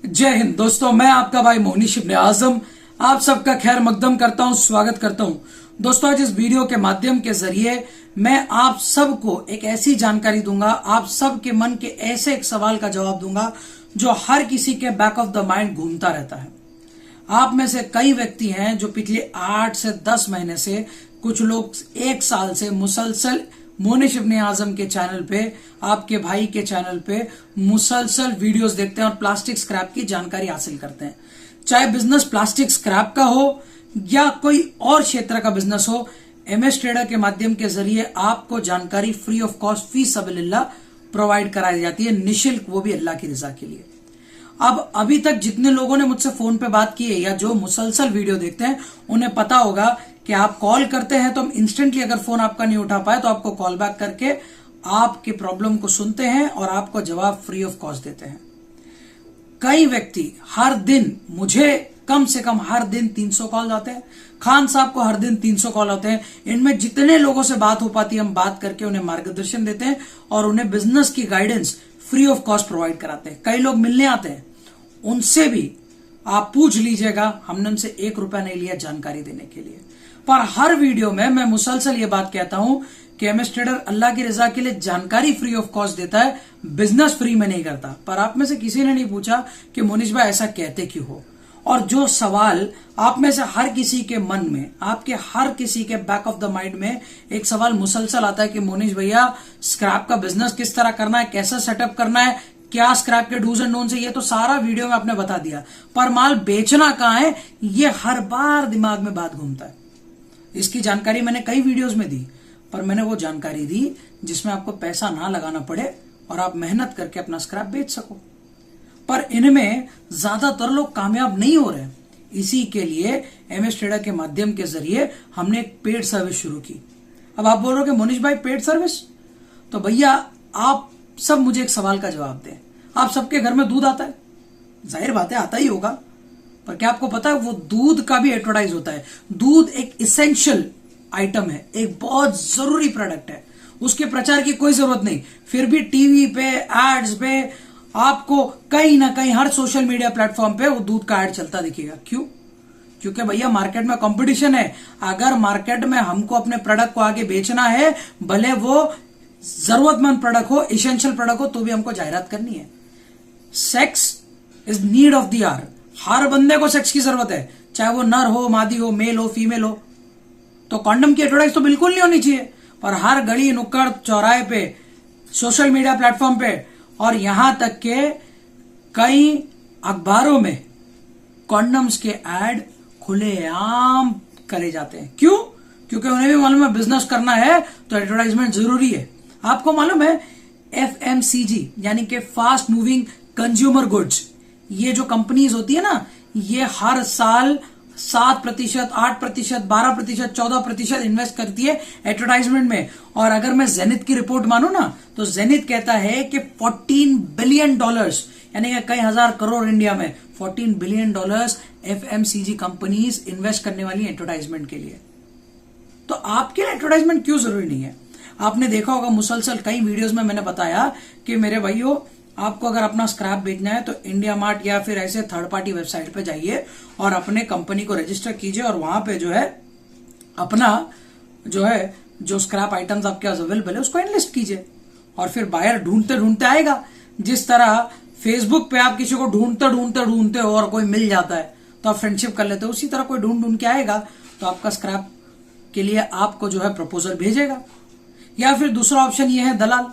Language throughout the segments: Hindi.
जय हिंद दोस्तों, मैं आपका भाई मोहनीश इब्ने आजम आप सबका खैर मकदम करता हूं, स्वागत करता हूं। दोस्तों, आज इस वीडियो के माध्यम के जरिए मैं आप सबको एक ऐसी जानकारी दूंगा, आप सबके मन के ऐसे एक सवाल का जवाब दूंगा जो हर किसी के बैक ऑफ द माइंड घूमता रहता है। आप में से कई व्यक्ति हैं जो पिछले 8 से 10 महीने से, कुछ लोग 1 साल से मुसलसल मोहनीश इब्ने आजम के चैनल पे, आपके भाई के चैनल पे मुसलसल वीडियोस देखते हैं और प्लास्टिक स्क्रैप की जानकारी हासिल करते हैं। चाहे बिजनेस प्लास्टिक स्क्रैप का हो या कोई और क्षेत्र का बिजनेस हो, एमएस ट्रेडर के माध्यम के जरिए आपको जानकारी फ्री ऑफ कॉस्ट, फी सबीलिल्लाह प्रोवाइड कराई जाती है, निःशुल्क, वो भी अल्लाह की रजा के लिए। अब अभी तक जितने लोगों ने मुझसे फोन पे बात की है या जो मुसलसल वीडियो देखते हैं, उन्हें पता होगा कि आप कॉल करते हैं तो हम इंस्टेंटली, अगर फोन आपका नहीं उठा पाए तो आपको कॉल बैक करके आपके प्रॉब्लम को सुनते हैं और आपको जवाब फ्री ऑफ कॉस्ट देते हैं। कई व्यक्ति हर दिन, मुझे कम से कम हर दिन 300 कॉल आते हैं, खान साहब को हर दिन 300 कॉल आते हैं। इनमें जितने लोगों से बात हो पाती है हम बात करके उन्हें मार्गदर्शन देते हैं और उन्हें बिजनेस की guidance free of cost provide कराते हैं। कई लोग मिलने आते हैं, उनसे भी आप पूछ लीजिएगा, हमने उनसे 1 रुपया नहीं लिया जानकारी देने के लिए। पर हर वीडियो में मैं मुसलसल ये बात कहता हूं कि एमएस ट्रेडर अल्लाह की रजा के लिए जानकारी फ्री ऑफ कॉस्ट देता है, बिजनेस फ्री में नहीं करता। पर आप में से किसी ने नहीं पूछा कि मोनीश भाई ऐसा कहते क्यों हो। और जो सवाल आप में से हर किसी के मन में, आपके हर किसी के बैक ऑफ द माइंड में एक सवाल मुसलसल आता है कि मोनीश भैया स्क्रैप का बिजनेस किस तरह करना है, कैसा सेटअप करना है, क्या स्क्रैप के डूज एंड डोंट्स है, ये तो सारा वीडियो में आपने बता दिया, पर माल बेचना कहां है, ये हर बार दिमाग में बात घूमता है। इसकी जानकारी मैंने कई वीडियोस में दी, पर मैंने वो जानकारी दी जिसमें आपको पैसा ना लगाना पड़े और आप मेहनत करके अपना स्क्रैप बेच सको। पर इनमें ज्यादातर लोग कामयाब नहीं हो रहे। इसी के लिए एमएस ट्रेडर के माध्यम के जरिए हमने एक पेड सर्विस शुरू की। अब आप बोल रहे हो कि मोनीश भाई पेड सर्विस, तो भैया आप सब मुझे एक सवाल का जवाब दें। आप सबके घर में दूध आता है, जाहिर बात है आता ही होगा, पर क्या आपको पता है वो दूध का भी एडवर्टाइज होता है। दूध एक इसेंशियल आइटम है, एक बहुत जरूरी प्रोडक्ट है, उसके प्रचार की कोई जरूरत नहीं, फिर भी टीवी पे, एड्स पे आपको कहीं ना कहीं हर सोशल मीडिया प्लेटफॉर्म पे वो दूध का एड चलता दिखेगा। क्यों? क्योंकि भैया मार्केट में कंपटीशन है। अगर मार्केट में हमको अपने प्रोडक्ट को आगे बेचना है, भले वो जरूरतमंद प्रोडक्ट हो, इसेंशियल प्रोडक्ट हो, तो भी हमको जाहिरात करनी है। Sex is need of the hour. हर बंदे को सेक्स की जरूरत है, चाहे वो नर हो, मादी हो, मेल हो, फीमेल हो। तो कॉन्डम की एडवर्टाइज तो बिल्कुल नहीं होनी चाहिए, पर हर गली नुक्कड़ चौराहे पे, सोशल मीडिया प्लेटफॉर्म पे और यहां तक के कई अखबारों में कॉन्डम्स के एड खुलेआम करे जाते हैं। क्यों? क्योंकि उन्हें भी मालूम है बिजनेस करना है तो एडवर्टाइजमेंट जरूरी है। आपको मालूम है एफएमसीजी यानी कि फास्ट मूविंग कंज्यूमर गुड्स, ये जो कंपनीज होती है ना, ये हर साल 7%, 8%, 12%, 14% इन्वेस्ट करती है एडवर्टाइजमेंट में। और अगर मैं जेनिथ की रिपोर्ट मानू ना, तो जेनिथ कहता है कि $14 बिलियन, यानी कि कई हजार करोड़ इंडिया में $14 बिलियन एफएमसीजी कंपनीज इन्वेस्ट करने वाली एडवर्टाइजमेंट के लिए। तो आपके लिए एडवर्टाइजमेंट क्यों जरूरी नहीं है? आपने देखा होगा मुसलसल कई वीडियोस में मैंने बताया कि मेरे भाइयों, आपको अगर अपना स्क्रैप बेचना है तो इंडिया मार्ट या फिर ऐसे थर्ड पार्टी वेबसाइट पे जाइए और अपने कंपनी को रजिस्टर कीजिए और वहां पे जो है अपना जो स्क्रैप आइटम्स आपके पास अवेलेबल है उसको एनलिस्ट कीजिए और फिर बायर ढूंढते ढूंढते आएगा। जिस तरह फेसबुक पे आप किसी को ढूंढते हो और कोई मिल जाता है तो आप फ्रेंडशिप कर लेते हो, उसी तरह कोई ढूंढ के आएगा तो आपका स्क्रैप के लिए आपको जो है प्रपोजल भेजेगा। या फिर दूसरा ऑप्शन ये है दलाल।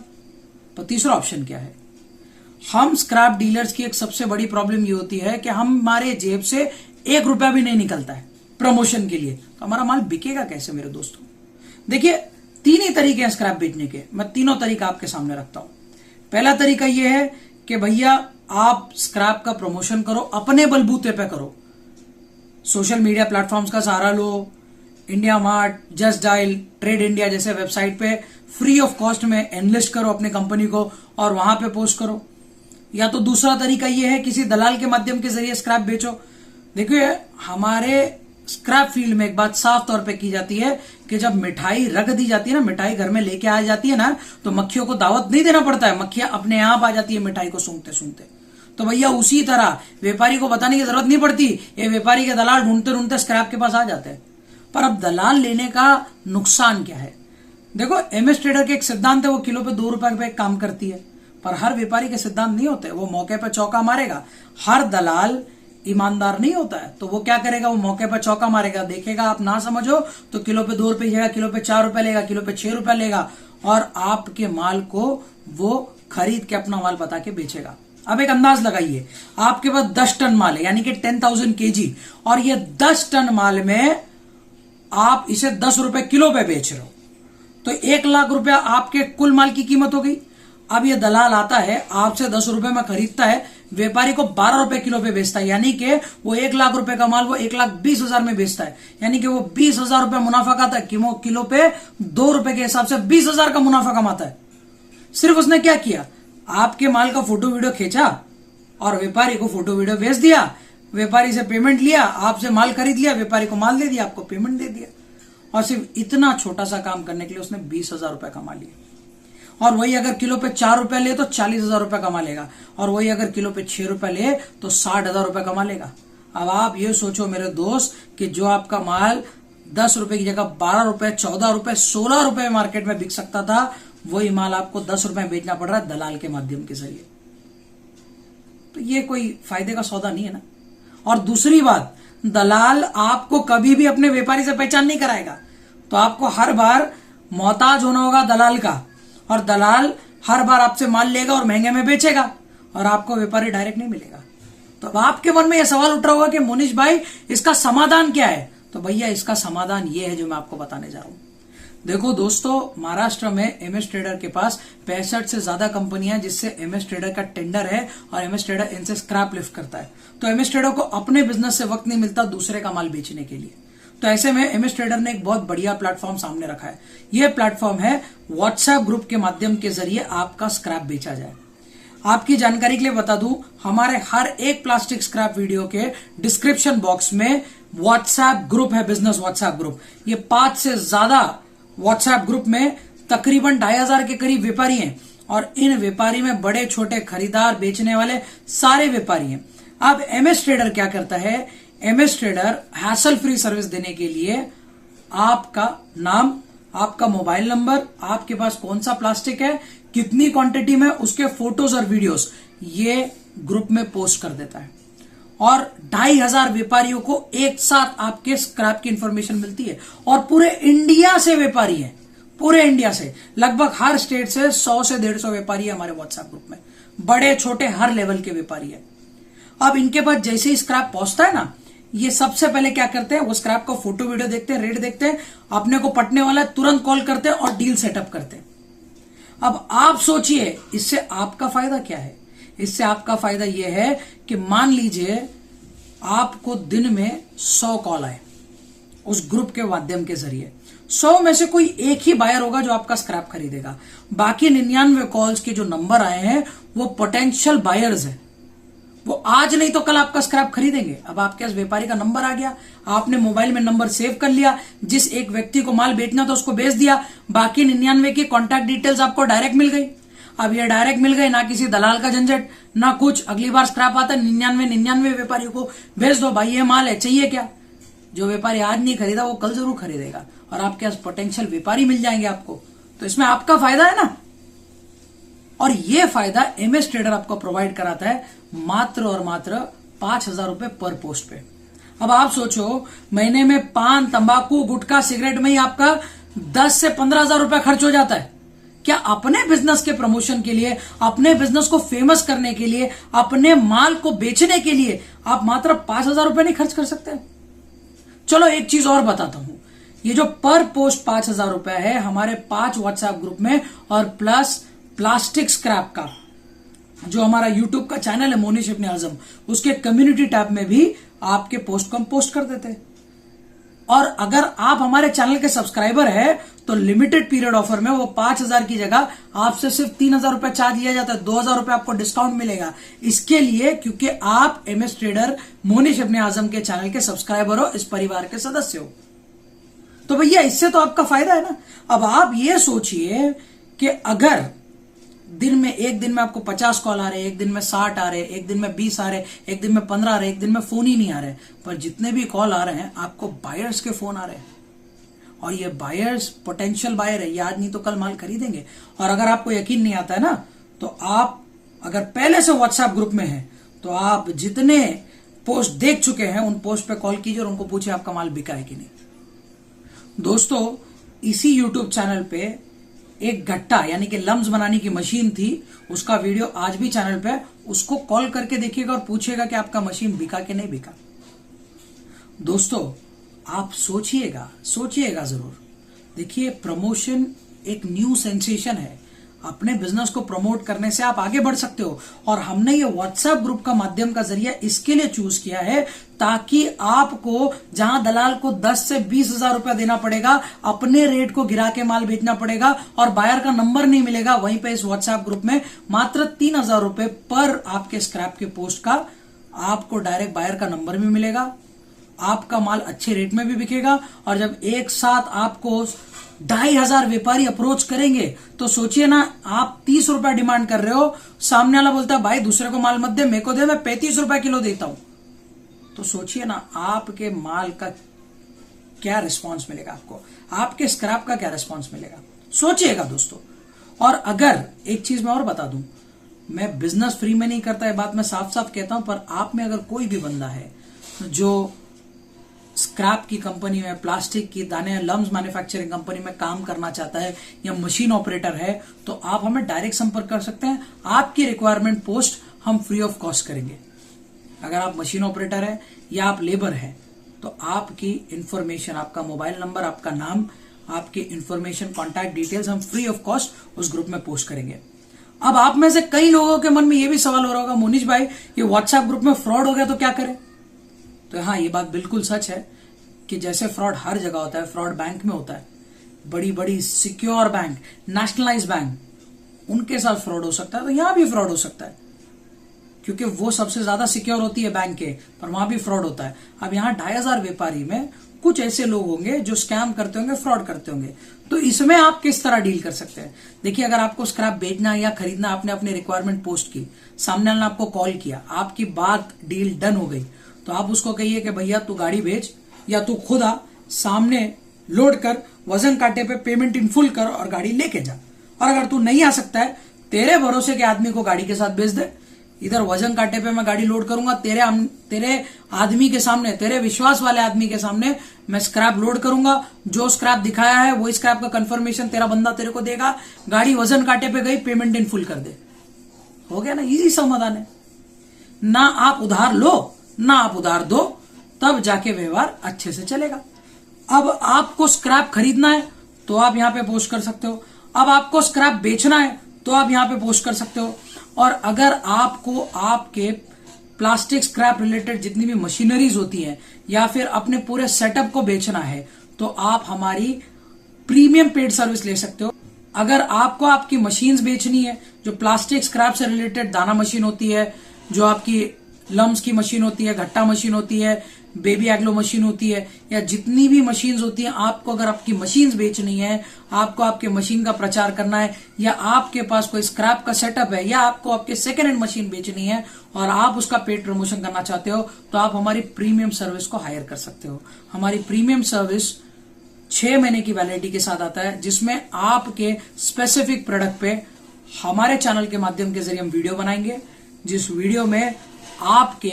तो तीसरा ऑप्शन क्या है? हम स्क्रैप डीलर्स की एक सबसे बड़ी प्रॉब्लम ये होती है कि हमारे जेब से 1 रुपया भी नहीं निकलता है प्रमोशन के लिए, तो हमारा माल बिकेगा कैसे मेरे दोस्तों? देखिए, 3 ही तरीके हैं स्क्रैप बेचने के, मैं तीनों तरीका आपके सामने रखता हूं। पहला तरीका यह है कि भैया आप स्क्रैप का प्रमोशन करो, अपने बलबूते पे करो, सोशल मीडिया प्लेटफॉर्म्स का सहारा लो, IndiaMART, Justdial, TradeIndia जैसे वेबसाइट पे फ्री ऑफ कॉस्ट में एनलिस्ट करो अपने कंपनी को और वहां पे पोस्ट करो। या तो दूसरा तरीका यह है किसी दलाल के माध्यम के जरिए स्क्रैप बेचो। देखिए, हमारे स्क्रैप फील्ड में एक बात साफ तौर पे की जाती है कि जब मिठाई रख दी जाती है ना, मिठाई घर में लेके आ जाती है ना, तो मक्खियों को दावत नहीं देना पड़ता है, मक्खियां अपने आप आ जाती है मिठाई को सूंघते सूंघते। तो भैया उसी तरह व्यापारी को बताने की जरूरत नहीं पड़ती, ये व्यापारी के दलाल ढूंढते ढूंढते स्क्रैप के पास आ जाते हैं। पर अब दलाल लेने का नुकसान क्या है? देखो, एमएस ट्रेडर के एक सिद्धांत है, वो किलो पे 2 रुपए पे काम करती है, पर हर व्यापारी के सिद्धांत नहीं होते। वो मौके पर चौका मारेगा। हर दलाल ईमानदार नहीं होता है, तो वो क्या करेगा, वो मौके पर चौका मारेगा। देखेगा आप ना समझो तो किलो पे 2 रुपए, किलो पे 4 रुपए लेगा, किलो पे 6 रुपए लेगा, और आपके माल को वो खरीद के अपना माल बता के बेचेगा। अब एक अंदाज लगाइए, आपके पास 10 टन माल है, यानी कि 10,000 केजी, और ये 10 टन माल में आप इसे 10 रुपए किलो पे बेच रहे हो, तो 1 लाख रुपया आपके कुल माल की कीमत हो गई। अब ये दलाल आता है, आपसे 10 रुपए में खरीदता है, व्यापारी को 12 रुपए किलो पे बेचता है, यानी कि वो 1 लाख रुपए का माल वो 1,20,000 में बेचता है, यानी कि वो 20,000 रुपए मुनाफा खाता है। कि वो किलो पे 2 रुपए के हिसाब से 20,000 का मुनाफा कमाता है। सिर्फ उसने क्या किया, आपके माल का फोटो वीडियो खींचा और व्यापारी को फोटो वीडियो भेज दिया, व्यापारी से पेमेंट लिया, आपसे माल खरीद लिया, व्यापारी को माल दे दिया, आपको पेमेंट दे दिया, और सिर्फ इतना छोटा सा काम करने के लिए उसने 20,000 रुपए कमा लिए। और वही अगर किलो पे 4 रुपए ले तो 40,000 रुपए कमा लेगा, और वही अगर किलो पे 6 रुपए ले तो 60,000 रुपए कमा लेगा। अब आप ये सोचो मेरे दोस्त कि जो आपका माल 10 रुपए की जगह 12 रुपए, 14 रुपए, 16 रुपए मार्केट में बिक सकता था, वही माल आपको 10 रुपए में बेचना पड़ रहा है दलाल के माध्यम के जरिए। तो ये कोई फायदे का सौदा नहीं है ना। और दूसरी बात, दलाल आपको कभी भी अपने व्यापारी से पहचान नहीं कराएगा, तो आपको हर बार मोहताज होना होगा दलाल का, और दलाल हर बार आपसे माल लेगा और महंगे में बेचेगा, और आपको व्यापारी डायरेक्ट नहीं मिलेगा। तो अब आपके मन में यह सवाल उठ रहा होगा कि मोनिश भाई इसका समाधान क्या है? तो भैया इसका समाधान ये है जो मैं आपको बताने जा रहा हूं। देखो दोस्तों, महाराष्ट्र में एमएस ट्रेडर के पास 65 से ज्यादा कंपनियां जिससे एमएस ट्रेडर का टेंडर है, और एमएस ट्रेडर इनसे स्क्रैप लिफ्ट करता है। तो एमएस ट्रेडर को अपने बिजनेस से वक्त नहीं मिलता दूसरे का माल बेचने के लिए। तो ऐसे में एमएस ट्रेडर ने एक बहुत बढ़िया प्लेटफॉर्म सामने रखा है। यह प्लेटफॉर्म है व्हाट्सएप ग्रुप के माध्यम के जरिए आपका स्क्रैप बेचा जाए। आपकी जानकारी के लिए बता दूं, हमारे हर एक प्लास्टिक स्क्रैप वीडियो के डिस्क्रिप्शन बॉक्स में व्हाट्सएप ग्रुप है, बिजनेस व्हाट्सएप ग्रुप। ये 5 से ज्यादा व्हाट्सएप ग्रुप में तकरीबन 2,500 के करीब व्यापारी हैं, और इन व्यापारी में बड़े छोटे खरीदार, बेचने वाले सारे व्यापारी हैं। अब एमएस ट्रेडर क्या करता है, MS trader hassle free service देने के लिए आपका नाम, आपका मोबाइल नंबर, आपके पास कौन सा प्लास्टिक है, कितनी क्वांटिटी में, उसके फोटोज और वीडियोस ये ग्रुप में पोस्ट कर देता है, और 2,500 व्यापारियों को एक साथ आपके स्क्रैप की इंफॉर्मेशन मिलती है। और पूरे इंडिया से व्यापारी हैं, पूरे इंडिया से लगभग हर स्टेट से 100 से 150 व्यापारी है हमारे व्हाट्सएप ग्रुप में, बड़े छोटे हर लेवल के व्यापारी है। अब इनके पास जैसे ही स्क्रैप पहुंचता है ना, ये सबसे पहले क्या करते हैं, वो स्क्रैप का फोटो वीडियो देखते हैं, रेट देखते हैं, अपने को पटने वाला है तुरंत कॉल करते हैं और डील सेटअप करते हैं। अब आप सोचिए इससे आपका फायदा क्या है। इससे आपका फायदा यह है कि मान लीजिए आपको दिन में 100 कॉल आए उस ग्रुप के माध्यम के जरिए, 100 में से कोई एक ही बायर होगा जो आपका स्क्रैप खरीदेगा। बाकी 99 कॉल्स के जो नंबर आए हैं वो पोटेंशियल बायर्स हैं, वो आज नहीं तो कल आपका स्क्रैप खरीदेंगे। अब आपके पास व्यापारी का नंबर आ गया, आपने मोबाइल में नंबर सेव कर लिया, जिस एक व्यक्ति को माल बेचना था उसको बेच दिया, बाकी 99 की कॉन्टैक्ट डिटेल्स आपको डायरेक्ट मिल गई। अब ये डायरेक्ट मिल गई, ना किसी दलाल का झंझट, ना कुछ। अगली बार स्क्रैप आता है 99 व्यापारियों को भेज दो, भाई ये माल है, चाहिए क्या। जो व्यापारी आज नहीं खरीदा वो कल जरूर खरीदेगा, और आपके पास पोटेंशियल व्यापारी मिल जाएंगे आपको। तो इसमें आपका फायदा है ना। और ये फायदा एमएस ट्रेडर आपको प्रोवाइड कराता है मात्र और मात्र 5,000 रुपए पर पोस्ट पे। अब आप सोचो, महीने में पान, तंबाकू, गुटखा, सिगरेट में ही आपका 10 से 15,000 रुपए खर्च हो जाता है। क्या अपने बिजनेस के प्रमोशन के लिए, अपने बिजनेस को फेमस करने के लिए, अपने माल को बेचने के लिए आप मात्र 5,000 रुपए नहीं खर्च कर सकते? चलो एक चीज और बताता हूं, ये जो पर पोस्ट 5,000 रुपए है हमारे 5 व्हाट्सएप ग्रुप में, और प्लस प्लास्टिक स्क्रैप का जो हमारा यूट्यूब का चैनल है मोनिश इब्ने आजम, उसके कम्युनिटी टैब में भी आपके पोस्ट को हम पोस्ट कर देते हैं। और अगर आप हमारे चैनल के सब्सक्राइबर है तो लिमिटेड पीरियड ऑफर में वो 5,000 की जगह आपसे सिर्फ 3,000 रुपए चार्ज लिया जाता है, 2,000 रुपए आपको डिस्काउंट मिलेगा। इसके लिए क्योंकि आप एमएस ट्रेडर मोनिश इब्ने आजम के चैनल के सब्सक्राइबर हो, इस परिवार के सदस्य हो। तो भैया इससे तो आपका फायदा है ना। अब आप ये सोचिए कि अगर दिन में एक दिन में आपको 50 कॉल आ रहे, एक दिन में 60 आ रहे, एक दिन में 20 आ रहे, एक दिन में 15 आ रहे, एक दिन में फोन ही नहीं आ रहे, पर जितने भी कॉल आ रहे हैं आपको बायर्स के फोन आ रहे हैं। और ये बायर्स पोटेंशियल बायर है, ये आज नहीं तो कल माल खरीदेंगे। और अगर आपको यकीन नहीं आता है ना, तो आप अगर पहले से व्हाट्सएप ग्रुप में हैं तो आप जितने पोस्ट देख चुके हैं उन पोस्ट पे कॉल कीजिए और उनको पूछिए आपका माल बिका है कि नहीं। दोस्तों, इसी यूट्यूब चैनल पे एक गट्टा यानी कि लम्स बनाने की मशीन थी, उसका वीडियो आज भी चैनल पे, उसको कॉल करके देखिएगा और पूछिएगा कि आपका मशीन बिका कि नहीं बिका। दोस्तों, आप सोचिएगा जरूर। देखिए, प्रमोशन एक न्यू सेंसेशन है। अपने बिजनेस को प्रमोट करने से आप आगे बढ़ सकते हो, और हमने ये व्हाट्सएप ग्रुप का माध्यम का जरिया इसके लिए चूज किया है ताकि आपको जहां दलाल को 10 से 20 हजार रुपया देना पड़ेगा, अपने रेट को गिरा के माल बेचना पड़ेगा और बायर का नंबर नहीं मिलेगा, वहीं पे इस व्हाट्सएप ग्रुप में मात्र 3,000 रुपए पर आपके स्क्रैप के पोस्ट का आपको डायरेक्ट बायर का नंबर भी मिलेगा, आपका माल अच्छे रेट में भी बिकेगा। और जब एक साथ आपको 2,500 व्यापारी अप्रोच करेंगे तो सोचिए ना, आप 30 रुपया डिमांड कर रहे हो, सामने वाला बोलता है भाई दूसरे को माल मत दे, मेरे को दे, मैं 35 रुपया किलो देता हूं। तो सोचिए ना, आपके माल का क्या रिस्पांस मिलेगा, आपको आपके स्क्रैप का क्या रिस्पांस मिलेगा, सोचिएगा दोस्तों। और अगर एक चीज मैं और बता दूं, मैं बिजनेस फ्री में नहीं करता, ये बात मैं साफ साफ कहता हूं, पर आप में अगर कोई भी बंदा है जो स्क्रैप की कंपनी में, प्लास्टिक की दाने लम्स मैन्युफैक्चरिंग कंपनी में काम करना चाहता है या मशीन ऑपरेटर है, तो आप हमें डायरेक्ट संपर्क कर सकते हैं। आपकी रिक्वायरमेंट पोस्ट हम फ्री ऑफ कॉस्ट करेंगे। अगर आप मशीन ऑपरेटर है या आप लेबर है तो आपकी इंफॉर्मेशन, आपका मोबाइल नंबर, आपका नाम, आपकी इंफॉर्मेशन, कॉन्टैक्ट डिटेल्स हम फ्री ऑफ कॉस्ट उस ग्रुप में पोस्ट करेंगे। अब आप में से कई लोगों के मन में यह भी सवाल हो रहा होगा, मोनीश भाई ये व्हाट्सएप ग्रुप में फ्रॉड हो गया तो क्या करें? तो हाँ, ये बात बिल्कुल सच है कि जैसे फ्रॉड हर जगह होता है, फ्रॉड बैंक में होता है, बड़ी बड़ी सिक्योर बैंक, नेशनलाइज बैंक, उनके साथ फ्रॉड हो सकता है, तो यहां भी फ्रॉड हो सकता है, क्योंकि वो सबसे ज्यादा सिक्योर होती है बैंक के, पर वहां भी फ्रॉड होता है। अब यहाँ 2,500 व्यापारी में कुछ ऐसे लोग होंगे जो स्कैम करते होंगे, फ्रॉड करते होंगे, तो इसमें आप किस तरह डील कर सकते हैं? देखिए, अगर आपको स्क्रैप बेचना या खरीदना, आपने अपनी रिक्वायरमेंट पोस्ट की, सामने वाले ने आपको कॉल किया, आपकी बात डील डन हो गई, तो आप उसको कहिए कि भैया तू गाड़ी बेच या तू खुद आ, सामने लोड कर, वजन कांटे पे पेमेंट इन फुल कर और गाड़ी लेके जा। और अगर तू नहीं आ सकता है, तेरे भरोसे के आदमी को गाड़ी के साथ भेज दे, इधर वजन कांटे पे मैं गाड़ी लोड करूंगा, तेरे आदमी के सामने, तेरे विश्वास वाले आदमी के सामने मैं स्क्रैप लोड करूंगा, जो स्क्रैप दिखाया है वही स्क्रैप का कंफर्मेशन तेरा बंदा तेरे को देगा, गाड़ी वजन कांटे पे गई, पेमेंट इन फुल कर दे। हो गया ना, इजी समाधान है। ना आप उधार लो ना आप उधार दो, तब जाके व्यवहार अच्छे से चलेगा। अब आपको स्क्रैप खरीदना है तो आप यहां पे पोस्ट कर सकते हो, अब आपको स्क्रैप बेचना है तो आप यहां पे पोस्ट कर सकते हो। और अगर आपको आपके प्लास्टिक स्क्रैप रिलेटेड जितनी भी मशीनरीज होती हैं या फिर अपने पूरे सेटअप को बेचना है तो आप हमारी प्रीमियम पेड सर्विस ले सकते हो। अगर आपको आपकी मशीन्स बेचनी है, जो प्लास्टिक स्क्रैप से रिलेटेड दाना मशीन होती है, जो आपकी लम्स की मशीन होती है, घट्टा मशीन होती है, बेबी एग्लो मशीन होती है, या जितनी भी मशीन्स होती हैं, आपको अगर आपकी मशीन्स बेचनी है, आपको आपके मशीन का प्रचार करना है, या आपके पास कोई स्क्रैप का सेटअप है, या आपको आपके सेकेंड हैंड मशीन बेचनी है और आप उसका पेड प्रमोशन करना चाहते हो, तो आप हमारी प्रीमियम सर्विस को हायर कर सकते हो। हमारी प्रीमियम सर्विस 6 महीने की वैलिडिटी के साथ आता है, जिसमें आपके स्पेसिफिक प्रोडक्ट पे हमारे चैनल के माध्यम के जरिए हम वीडियो बनाएंगे, जिस वीडियो में आपके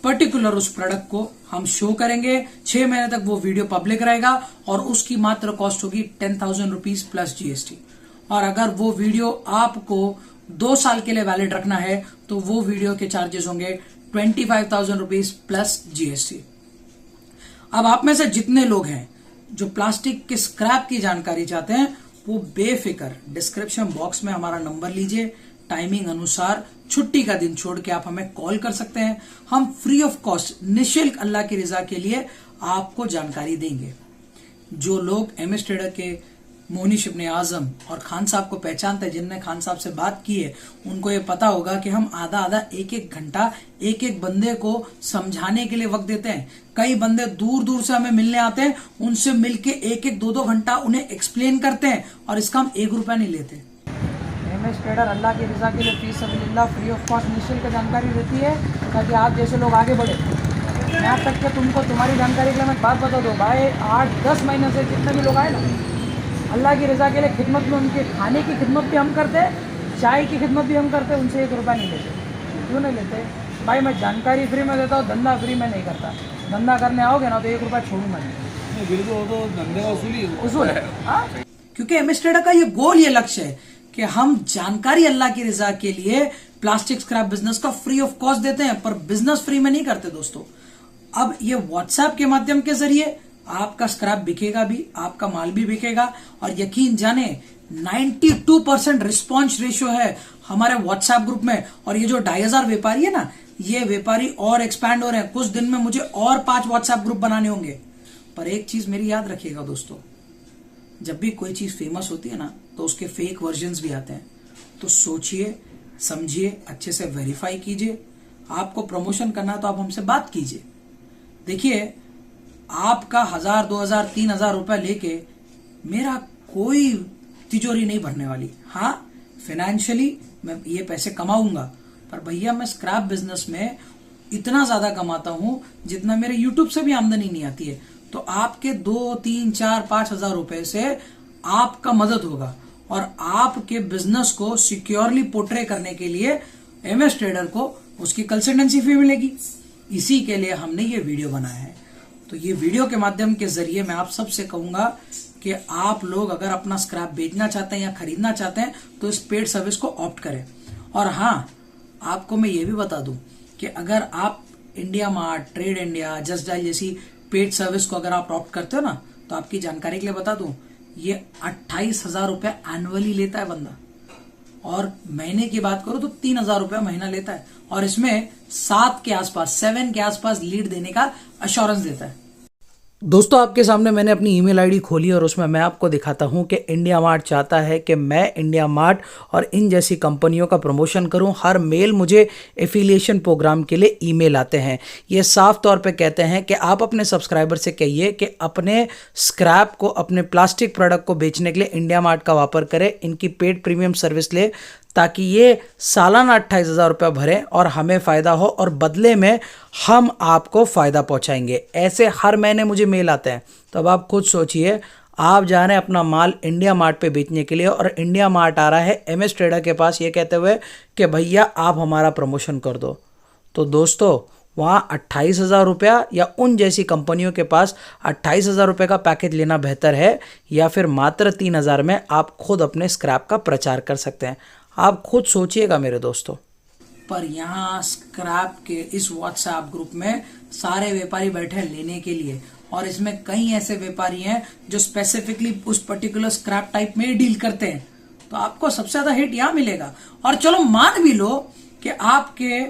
पर्टिकुलर उस प्रोडक्ट को हम शो करेंगे। 6 महीने तक वो वीडियो पब्लिक रहेगा और उसकी मात्र कॉस्ट होगी 10,000 रुपीज प्लस जीएसटी। और अगर वो वीडियो आपको 2 साल के लिए वैलिड रखना है तो वो वीडियो के चार्जेस होंगे 25,000 रुपीज प्लस जीएसटी। अब आप में से जितने लोग हैं जो प्लास्टिक के स्क्रैप की जानकारी चाहते हैं, वो बेफिक्र डिस्क्रिप्शन बॉक्स में हमारा नंबर लीजिए, टाइमिंग अनुसार छुट्टी का दिन छोड़ के आप हमें कॉल कर सकते हैं। हम फ्री ऑफ कॉस्ट, निःशुल्क, अल्लाह की रजा के लिए आपको जानकारी देंगे। जो लोग एमएस ट्रेडर के मोनीश इब्ने आजम और खान साहब को पहचानते हैं, जिनने खान साहब से बात की है, उनको ये पता होगा कि हम आधा आधा एक घंटा एक बंदे को समझाने के लिए वक्त देते हैं। कई बंदे दूर दूर से हमें मिलने आते हैं, उनसे मिलके 1-2 घंटा उन्हें एक्सप्लेन करते हैं और इसका हम 1 रुपया नहीं लेते। MS ट्रेडर अल्लाह की रज़ा के लिए फीस सबिलिल्लाह फ्री ऑफ कॉस्ट निःशुल्क जानकारी देती है ताकि आप जैसे लोग आगे बढ़े। यहाँ तक कि तुमको तुम्हारी जानकारी के लिए मैं बात बता दूँ भाई, 8-10 महीने से जितने भी लोग आए ना अल्लाह की रज़ा के लिए खिदमत में, उनके खाने की खिदमत भी हम करते, चाय की खिदमत भी हम करते, उनसे 1 रुपया नहीं लेते। क्यों नहीं लेते भाई? मैं जानकारी फ्री में देता हूँ, धंधा फ्री में नहीं करता। धंधा करने आओगे ना तो 1 रुपया छोड़ूंगा नहीं। बिल्कुल, तो धंधे उसूल है। क्योंकि MS ट्रेडर का ये गोल, ये लक्ष्य है कि हम जानकारी अल्लाह की रज़ा के लिए प्लास्टिक स्क्रैप बिजनेस का फ्री ऑफ कॉस्ट देते हैं, पर बिजनेस फ्री में नहीं करते दोस्तों। अब ये व्हाट्सएप के माध्यम के जरिए आपका स्क्रैप बिकेगा भी, आपका माल भी बिकेगा, और यकीन जाने 92% रिस्पॉन्स रेशियो है हमारे व्हाट्सएप ग्रुप में। और ये जो 2500 व्यापारी है ना, ये व्यापारी और एक्सपैंड हो रहे हैं। कुछ दिन में मुझे और 5 व्हाट्सएप ग्रुप बनाने होंगे। पर एक चीज मेरी याद रखिएगा दोस्तों, जब भी कोई चीज फेमस होती है ना तो उसके फेक वर्जन्स भी आते हैं। तो सोचिए, समझिए, अच्छे से वेरीफाई कीजिए। आपको प्रमोशन करना है तो आप हमसे बात कीजिए। देखिए, आपका 1000, 2000, 3000 रुपए लेके मेरा कोई तिजोरी नहीं भरने वाली। हाँ, फाइनेंशियली मैं ये पैसे कमाऊंगा, पर भैया मैं स्क्रैप बिजनेस में इतना ज्यादा कमाता हूं जितना मेरे यूट्यूब से भी आमदनी नहीं आती है। तो आपके 2, 3, 4, 5 हजार रुपए से आपका मदद होगा, और आपके बिजनेस को सिक्योरली पोर्ट्रे करने के लिए MS ट्रेडर को उसकी कंसल्टेंसी फी मिलेगी। इसी के लिए हमने ये वीडियो बनाया है। तो ये वीडियो के माध्यम के जरिए मैं आप सबसे कहूंगा कि आप लोग अगर अपना स्क्रैप बेचना चाहते हैं या खरीदना चाहते हैं तो इस पेड सर्विस को ऑप्ट करें। और हाँ, आपको मैं ये भी बता दूं कि अगर आप India mart, trade India, just dial जैसी पेड सर्विस को अगर आप ऑप्ट करते हो ना, तो आपकी जानकारी के लिए बता दूं, ये 28,000 रुपए एनुअली लेता है बंदा, और महीने की बात करो तो 3,000 रुपए महीना लेता है, और इसमें 7 के आसपास लीड देने का अश्योरेंस देता है। दोस्तों, आपके सामने मैंने अपनी ईमेल आईडी खोली और उसमें मैं आपको दिखाता हूं कि इंडिया मार्ट चाहता है कि मैं इंडिया मार्ट और इन जैसी कंपनियों का प्रमोशन करूं। हर मेल मुझे एफिलिएशन प्रोग्राम के लिए ईमेल आते हैं। ये साफ तौर पे कहते हैं कि आप अपने सब्सक्राइबर से कहिए कि अपने स्क्रैप को, अपने प्लास्टिक प्रोडक्ट को बेचने के लिए इंडिया मार्ट का वापर करें, इनकी पेड प्रीमियम सर्विस ले, ताकि ये सालाना 28,000 रुपये भरें और हमें फ़ायदा हो, और बदले में हम आपको फ़ायदा पहुंचाएंगे। ऐसे हर महीने मुझे मेल आते हैं। तो अब आप खुद सोचिए, आप जा रहे हैं अपना माल इंडिया मार्ट पे बेचने के लिए, और इंडिया मार्ट आ रहा है MS ट्रेडर के पास ये कहते हुए कि भैया आप हमारा प्रमोशन कर दो। तो दोस्तों, वहाँ 28,000 रुपया या उन जैसी कंपनियों के पास 28,000 रुपये का पैकेज लेना बेहतर है, या फिर मात्र 3,000 में आप खुद अपने स्क्रैप का प्रचार कर सकते हैं। आप खुद सोचिएगा मेरे दोस्तों। पर यहाँ स्क्रैप के इस व्हाट्सएप ग्रुप में सारे व्यापारी बैठे हैं लेने के लिए, और इसमें कई ऐसे व्यापारी हैं जो स्पेसिफिकली उस पर्टिकुलर स्क्रैप टाइप में डील करते हैं। तो आपको सबसे ज्यादा हिट यहाँ मिलेगा। और चलो मान भी लो कि आपके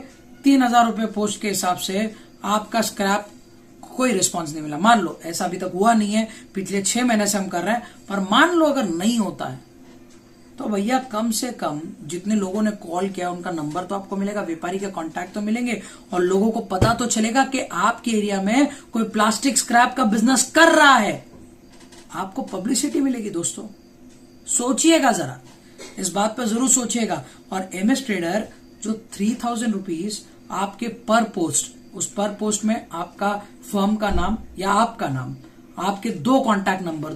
3,000 रुपये पोस्ट के हिसाब से आपका स्क्रैप कोई रिस्पॉन्स नहीं मिला। मान लो, ऐसा अभी तक हुआ नहीं है, पिछले 6 महीने से हम कर रहे हैं, पर मान लो अगर नहीं होता है तो भैया कम से कम जितने लोगों ने कॉल किया उनका नंबर तो आपको मिलेगा, व्यापारी के कांटेक्ट तो मिलेंगे, और लोगों को पता तो चलेगा कि आपके एरिया में कोई प्लास्टिक स्क्रैप का बिजनेस कर रहा है। आपको पब्लिसिटी मिलेगी। दोस्तों, सोचिएगा जरा, इस बात पर जरूर सोचिएगा। और MS ट्रेडर जो 3,000 रुपीज आपके पर पोस्ट, उस पर पोस्ट में आपका फर्म का नाम या आपका नाम, आपके 2 कॉन्टैक्ट नंबर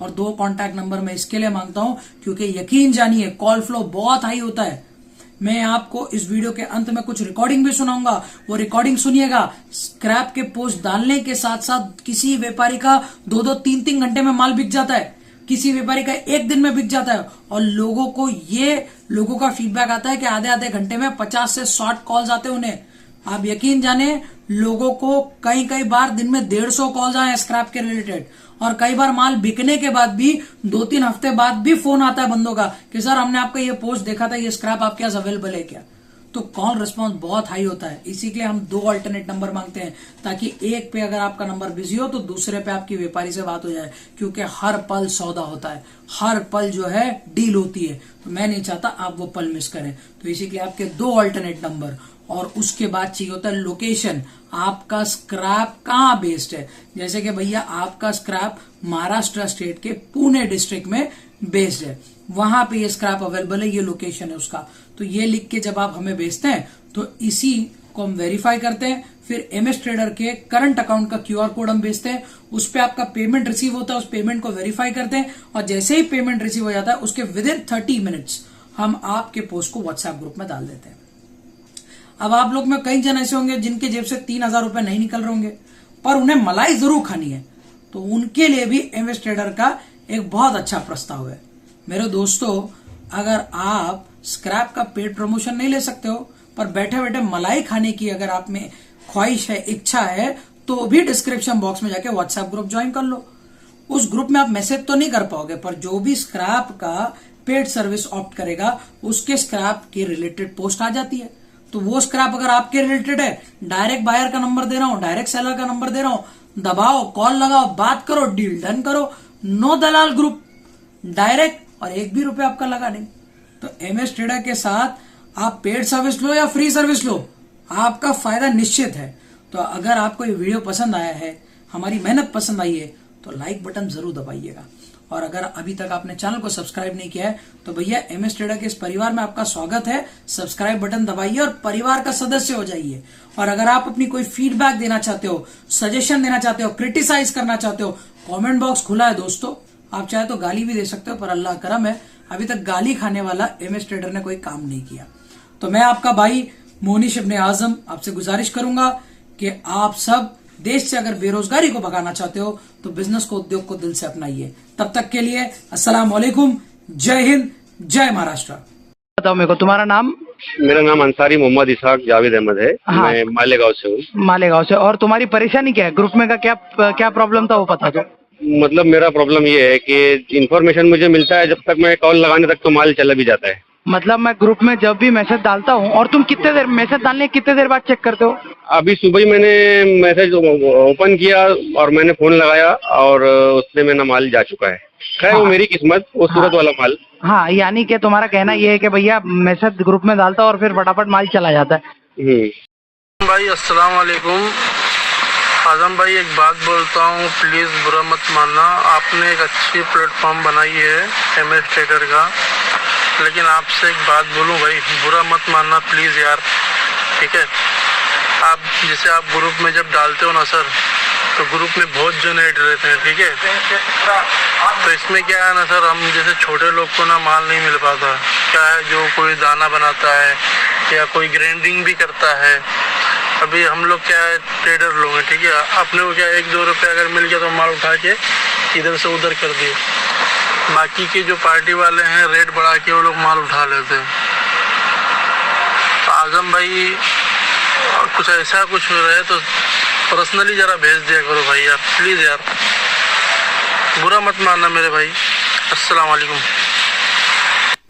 और 2 कॉन्टैक्ट नंबर मैं इसके लिए मांगता हूं क्योंकि यकीन जानिए कॉल फ्लो बहुत हाई होता है। मैं आपको इस वीडियो के अंत में कुछ रिकॉर्डिंग भी सुनाऊंगा, वो रिकॉर्डिंग सुनिएगा। स्क्रैप के पोस्ट डालने के साथ साथ किसी व्यापारी का 2-2, 3-3 घंटे में माल बिक जाता है, किसी व्यापारी का 1 दिन में बिक जाता है, और लोगों का फीडबैक आता है कि आधे घंटे में 50 से 60 कॉल्स आते हैं उन्हें। आप यकीन जाने, लोगों को कई बार दिन में 150 कॉल्स आए स्क्रैप के रिलेटेड, और कई बार माल बिकने के बाद भी 2-3 हफ्ते बाद भी फोन आता है बंदों का कि सर हमने आपका ये पोस्ट देखा था, ये स्क्रैप आपके पास अवेलेबल है क्या। तो कॉल रिस्पॉन्स बहुत हाई होता है। इसी के लिए हम 2 अल्टरनेट नंबर मांगते हैं, ताकि एक पे अगर आपका नंबर बिजी हो तो दूसरे पे आपकी व्यापारी से बात हो जाए, क्योंकि हर पल सौदा होता है, हर पल जो है डील होती है। तो मैं नहीं चाहता आप वो पल मिस करें। तो इसी के लिए आपके 2 अल्टरनेट नंबर, और उसके बाद चाहिए होता है लोकेशन, आपका स्क्रैप कहाँ बेस्ड है। जैसे कि भैया आपका स्क्रैप महाराष्ट्र स्टेट के पुणे डिस्ट्रिक्ट में बेस्ड है, वहां पे ये स्क्रैप अवेलेबल है, ये लोकेशन है उसका। तो ये लिख के जब आप हमें भेजते हैं तो इसी को हम वेरीफाई करते हैं, फिर एमएस ट्रेडर के करंट अकाउंट का क्यूआर कोड हम भेजते हैं, उस पर आपका पेमेंट रिसीव होता है, उस पेमेंट को वेरीफाई करते हैं और जैसे ही पेमेंट रिसीव हो जाता है उसके विदिन 30 मिनट्स हम आपके पोस्ट को व्हाट्सएप ग्रुप में डाल देते हैं। अब आप लोग में कई जन ऐसे होंगे जिनके जेब से 3,000 रुपए नहीं निकल रहे होंगे, पर उन्हें मलाई जरूर खानी है, तो उनके लिए भी एमएस ट्रेडर का एक बहुत अच्छा प्रस्ताव है। मेरे दोस्तों, अगर आप स्क्रैप का पेड प्रमोशन नहीं ले सकते हो, पर बैठे बैठे मलाई खाने की अगर आप में ख्वाहिश है, इच्छा है, तो भी डिस्क्रिप्शन बॉक्स में जाके व्हाट्सएप ग्रुप ज्वाइन कर लो। उस ग्रुप में आप मैसेज तो नहीं कर पाओगे, पर जो भी स्क्रैप का पेड सर्विस ऑप्ट करेगा उसके स्क्रैप के रिलेटेड पोस्ट आ जाती है। तो वो स्क्रैप अगर आपके रिलेटेड है, डायरेक्ट बायर का नंबर दे रहा हूं, डायरेक्ट सेलर का नंबर दे रहा हूं, दबाओ, कॉल लगाओ, बात करो, डील डन करो। नो दलाल ग्रुप, डायरेक्ट, और एक भी रुपए आपका लगा नहीं। तो एमएस ट्रेडर के साथ आप पेड सर्विस लो या फ्री सर्विस लो, आपका फायदा निश्चित है। तो अगर आपको ये वीडियो पसंद आया है, हमारी मेहनत पसंद आई है, तो लाइक बटन जरूर दबाइएगा। और अगर अभी तक आपने चैनल को सब्सक्राइब नहीं किया है तो भैया एमएस ट्रेडर के इस परिवार में आपका स्वागत है। सब्सक्राइब बटन दबाइए और परिवार का सदस्य हो जाइए। और अगर आप अपनी कोई फीडबैक देना चाहते हो, सजेशन देना चाहते हो, क्रिटिसाइज करना चाहते हो, कमेंट बॉक्स खुला है दोस्तों। आप चाहे तो गाली भी दे सकते हो, पर अल्लाह करम है अभी तक गाली खाने वाला एमएस ट्रेडर ने कोई काम नहीं किया। तो मैं आपका भाई मोनिश इब्ने आजम आपसे गुजारिश करूंगा कि आप सब देश से अगर बेरोजगारी को भगाना चाहते हो तो बिजनेस को, उद्योग को दिल से अपनाइए। तब तक के लिए अस्सलाम वालेकुम, जय हिंद, जय महाराष्ट्र। बताओ मेरे को तुम्हारा नाम। मेरा नाम अंसारी मोहम्मद इसाक जावेद अहमद है। हाँ। मैं मालेगांव से हूँ। मालेगांव से। और तुम्हारी परेशानी क्या है? ग्रुप में का क्या प्रॉब्लम था वो बता दो। मतलब मेरा प्रॉब्लम ये है कि इन्फॉर्मेशन मुझे मिलता है, जब तक मैं कॉल लगाने तक तो माल चला भी जाता है। मतलब मैं ग्रुप में जब भी मैसेज डालता हूँ, और तुम कितने देर मैसेज डालने के कितने देर बाद चेक करते हो? अभी सुबह ही मैंने मैसेज ओपन किया और मैंने फोन लगाया और उससे मेरा माल जा चुका है। खैर वो मेरी किस्मत, वो सूरत वाला माल। हाँ, यानी कि तुम्हारा कहना ये है कि भैया मैसेज ग्रुप में डालता और फिर फटाफट माल चला जाता है। भाई अस्सलाम वालेकुम। आजम भाई एक बात बोलता हूँ, प्लीज़ बुरा मत मानना। आपने एक अच्छी प्लेटफॉर्म बनाई है एमएस ट्रेडर का, लेकिन आपसे एक बात बोलूँ भाई, बुरा मत मानना प्लीज़ यार, ठीक है? आप जैसे आप ग्रुप में जब डालते हो ना सर, तो ग्रुप में बहुत जन ऐड रहते हैं, ठीक है? तो इसमें क्या है ना सर, हम जैसे छोटे लोग को ना माल नहीं मिल पाता। क्या है, जो कोई दाना बनाता है या कोई ग्राइंडिंग भी करता है, अभी हम लोग क्या है ट्रेडर लोग हैं, ठीक है? अपने को क्या 1-2 रुपये अगर मिल गया तो माल उठा के इधर से उधर कर दिए। बाकी के जो पार्टी वाले हैं रेट बढ़ा के वो लोग माल उठा लेते हैं। तो आजम भाई कुछ ऐसा कुछ रहे तो पर्सनली जरा भेज दिया करो भाई यार, प्लीज़ यार, बुरा मत मानना मेरे भाई। अस्सलाम वालेकुम।